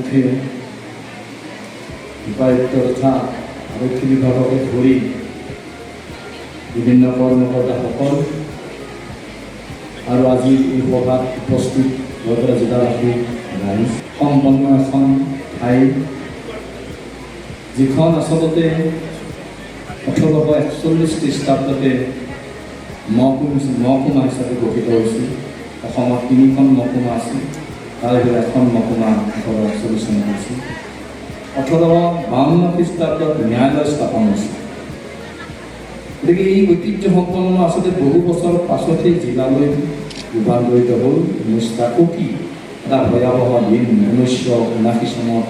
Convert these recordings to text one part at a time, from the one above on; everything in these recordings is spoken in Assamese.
ইতিমধ্যে উপায়ুক্ত তথা আৰক্ষী বিভাগকে ধৰি বিভিন্ন কৰ্মকৰ্তাসকল আৰু আজি এই সভাত উপস্থিত বৰপেটা জিলাবাসী ৰাইজ সম্পন্ন এখন ঠাই যিখন আচলতে 1841 খ্ৰীষ্টাব্দতে মহকুমা হিচাপে গঠিত হৈছিল। অসমত 3খন মহকুমা আছিল, তাৰে এখন মহকুমা 1841 চনত হৈছিল। 1852 খ্ৰীষ্টাব্দত ন্যায়ালয় স্থাপন হৈছিল। গতিকে এই ঐতিহ্য সম্পন্ন আচলতে বহু বছৰ পাছতেই জিলালৈ ৰূপান্তৰিত হ'ল। 19টা কোটি এটা ভয়াৱহ দিন 1979 চনত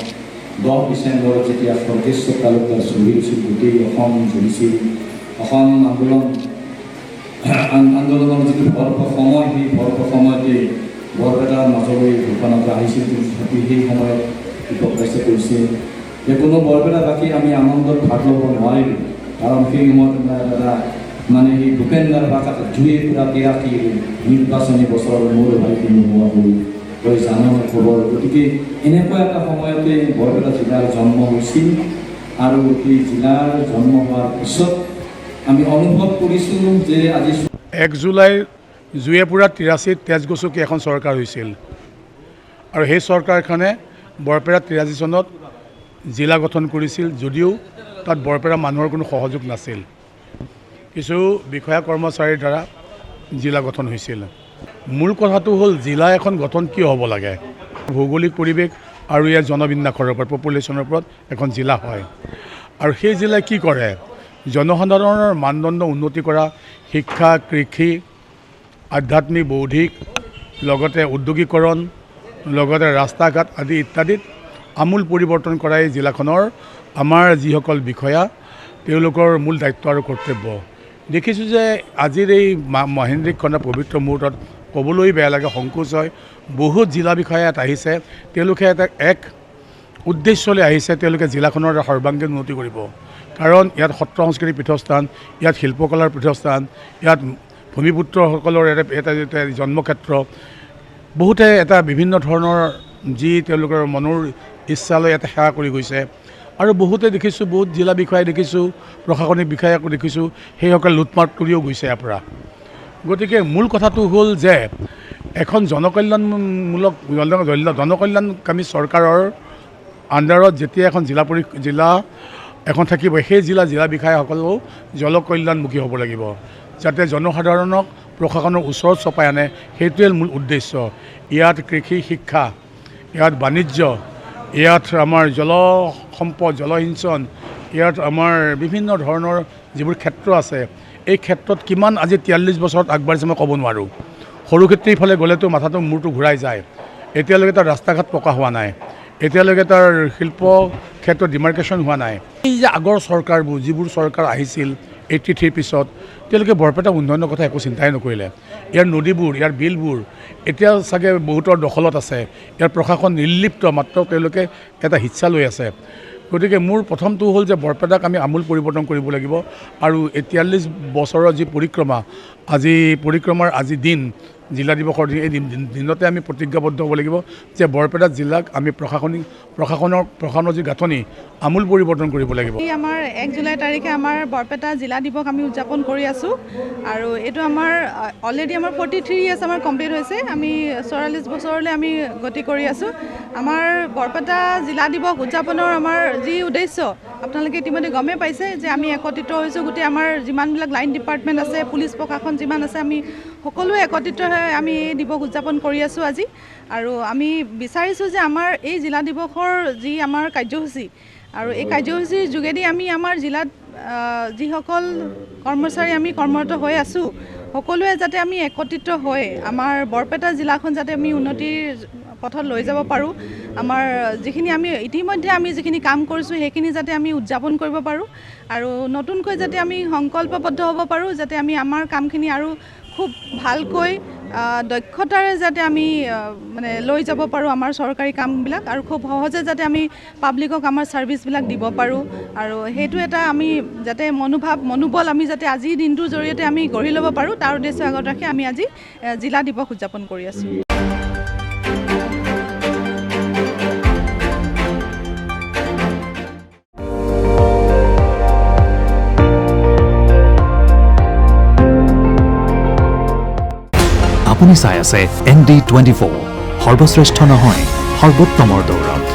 10 ডিচেম্বৰত যেতিয়া স্বৰ্গেশ্বৰ তালুকদাৰ শ্বহীদ হৈছিল, গোটেই অসম জ্বলিছিল। অসম আন্দোলনৰ যিটো ভৰপূৰ সময়, সেই ভৰপূৰ সময়তে বৰপেটাৰ মাজলৈ ঘটনাটো আহিছিল। তথাপি সেই সময়ত দীপক ৰাইছে কৈছে যে কোনো বৰপেটাবাসী আমি আনন্দত ভাগ ল'ব নোৱাৰিলোঁ, কাৰণ সেই সময়ত এটা মানে সেই ভূপেন্দ্ৰ ভাষাত জুয়ে পুৰা 83 নিৰ্বাচনী বছৰৰ মূল ভাইটি নোহোৱা হৈ জানো খবৰ। গতিকে এনেকুৱা এটা সময়তে বৰপেটা জিলাৰ জন্ম হৈছিল আৰু সেই জিলাৰ জন্ম হোৱাৰ পিছত আমি অনুভৱ কৰিছোঁ যে আজি 1 জুলাই জুয়ে পুৰা 83 তেজগছকি এখন চৰকাৰ হৈছিল আৰু সেই চৰকাৰখনে বৰপেটা 83 চনত জিলা গঠন কৰিছিল, যদিও তাত বৰপেটা মানুহৰ কোনো সহযোগ নাছিল। কিছু বিষয়া কৰ্মচাৰীৰ দ্বাৰা জিলা গঠন হৈছিল। মূল কথাটো হ'ল জিলা এখন গঠন কিয় হ'ব লাগে। ভৌগোলিক পৰিৱেশ আৰু ইয়াৰ জনবিন্যাসৰ ওপৰত, পপুলেশ্যনৰ ওপৰত এখন জিলা হয়। আৰু সেই জিলাই কি কৰে, জনসাধাৰণৰ মানদণ্ড উন্নতি কৰা, শিক্ষা, কৃষি, আধ্যাত্মিক, বৌদ্ধিক, লগতে উদ্যোগীকৰণ, লগতে ৰাস্তা ঘাট আদি ইত্যাদিত আমূল পৰিৱৰ্তন কৰাই জিলাখনৰ আমাৰ যিসকল বিষয়া তেওঁলোকৰ মূল দায়িত্ব আৰু কৰ্তব্য। দেখিছোঁ যে আজিৰ এই মহেন্দ্ৰিকখনৰ পবিত্ৰ মুহূৰ্তত ক'বলৈ বেয়া লাগে, সংকোচ হয়, বহুত জিলা বিষয়া ইয়াত আহিছে। তেওঁলোকে এক উদ্দেশ্যলৈ আহিছে, তেওঁলোকে জিলাখনৰ সৰ্বাংগীন উন্নতি কৰিব। কাৰণ ইয়াত সত্ৰ সংস্কৃতিৰ পীঠস্থান, ইয়াত শিল্পকলাৰ পীঠস্থান, ইয়াত ভূমিপুত্ৰসকলৰ এটা জন্মক্ষেত্ৰ। বহুতে এটা বিভিন্ন ধৰণৰ যি তেওঁলোকৰ মনৰ ইচ্ছালৈ এটা সেৱা কৰি গৈছে। আৰু বহুতে দেখিছোঁ, বহুত জিলা বিষয়াই দেখিছোঁ, প্ৰশাসনিক বিষয়াকো দেখিছোঁ, সেইসকল লুটমাট কৰিও গৈছে ইয়াৰ পৰা। গতিকে মূল কথাটো হ'ল যে এখন জনকল্যাণকামী চৰকাৰৰ আণ্ডাৰত যেতিয়া এখন জিলা এখন থাকিব, সেই জিলা বিষয়াসকলেও জনকল্যাণমুখী হ'ব লাগিব, যাতে জনসাধাৰণক প্ৰশাসনৰ ওচৰত চপাই আনে। সেইটোৱে মূল উদ্দেশ্য। ইয়াত কৃষি, শিক্ষা, ইয়াত বাণিজ্য, ইয়াত আমাৰ জলসম্পদ, জলসিঞ্চন, ইয়াত আমাৰ বিভিন্ন ধৰণৰ যিবোৰ ক্ষেত্ৰ আছে, এই ক্ষেত্ৰত কিমান আজি 43 বছৰত আগবাঢ়িছে মই ক'ব নোৱাৰোঁ। সৰুক্ষেত্ৰীৰ ফালে গ'লেতো মাথাটো মূৰটো ঘূৰাই যায়। এতিয়ালৈকে তাৰ ৰাস্তা ঘাট পকা হোৱা নাই, এতিয়ালৈকে তাৰ শিল্প ক্ষেত্ৰত ডিমাৰ্কেশ্যন হোৱা নাই। এই যে আগৰ চৰকাৰবোৰ, যিবোৰ চৰকাৰ আহিছিল 83 পিছত, তেওঁলোকে বৰপেটা উন্নয়নৰ কথা একো চিন্তাই নকৰিলে। ইয়াৰ নদীবোৰ, ইয়াৰ বিলবোৰ এতিয়া চাগে বহুতৰ দখলত আছে। ইয়াৰ প্ৰশাসন নিৰ্লিপ্ত, মাত্ৰ তেওঁলোকে এটা হিচ্ছা লৈ আছে। গতিকে মোৰ প্ৰথমটো হ'ল যে বৰপেটাক আমি আমূল পৰিৱৰ্তন কৰিব লাগিব। আৰু 43 বছৰৰ যি পৰিক্ৰমাৰ আজি দিন, জিলা দিৱসৰ দিন, এই দিনতে আমি প্ৰতিজ্ঞাবদ্ধ হ'ব লাগিব যে বৰপেটা জিলাক আমি প্ৰশাসনৰ যি গাঁথনি আমূল পৰিৱৰ্তন কৰিব লাগিব। আমাৰ 1 জুলাই তাৰিখে আমাৰ বৰপেটা জিলা দিৱস আমি উদযাপন কৰি আছোঁ। আৰু এইটো আমাৰ অলৰেডি আমাৰ 43 ইয়াৰ্ছ আমাৰ কমপ্লিট হৈছে। আমি 44 বছৰলৈ আমি গতি কৰি আছোঁ। আমাৰ বৰপেটা জিলা দিৱস উদযাপনৰ আমাৰ যি উদ্দেশ্য আপোনালোকে ইতিমধ্যে গমেই পাইছে যে আমি একত্ৰিত হৈছোঁ। গোটেই আমাৰ যিমানবিলাক লাইন ডিপাৰ্টমেণ্ট আছে, পুলিচ প্ৰশাসন যিমান আছে, আমি সকলোৱে একত্ৰিত হৈ আমি এই দিৱস উদযাপন কৰি আছোঁ আজি। আৰু আমি বিচাৰিছোঁ যে আমাৰ এই জিলা দিৱসৰ যি আমাৰ কাৰ্যসূচী, আৰু এই কাৰ্যসূচীৰ যোগেদি আমি আমাৰ জিলাত যিসকল কৰ্মচাৰী আমি কৰ্মৰত হৈ আছোঁ, সকলোৱে যাতে আমি একত্ৰিত হৈ আমাৰ বৰপেটা জিলাখন যাতে আমি উন্নতিৰ পথত লৈ যাব পাৰোঁ। আমাৰ যিখিনি আমি ইতিমধ্যে আমি যিখিনি কাম কৰিছোঁ, সেইখিনি যাতে আমি উদযাপন কৰিব পাৰোঁ। আৰু নতুনকৈ যাতে আমি সংকল্পবদ্ধ হ'ব পাৰোঁ, যাতে আমি আমাৰ কামখিনি আৰু খুব ভালকৈ দক্ষতাৰে যাতে আমি মানে লৈ যাব পাৰোঁ আমাৰ চৰকাৰী কামবিলাক, আৰু খুব সহজে যাতে আমি পাব্লিকক আমাৰ ছাৰ্ভিচবিলাক দিব পাৰোঁ। আৰু সেইটো এটা আমি যাতে মনোবল আমি যাতে আজিৰ দিনটোৰ জৰিয়তে আমি গঢ়ি ল'ব পাৰোঁ, তাৰ উদ্দেশ্য আগত ৰাখি আমি আজি জিলা দিৱস উদযাপন কৰি আছোঁ। আপুনি চাই আছে ND24 সৰ্বশ্ৰেষ্ঠ নহয় সৰ্বোত্তমৰ দৌৰত।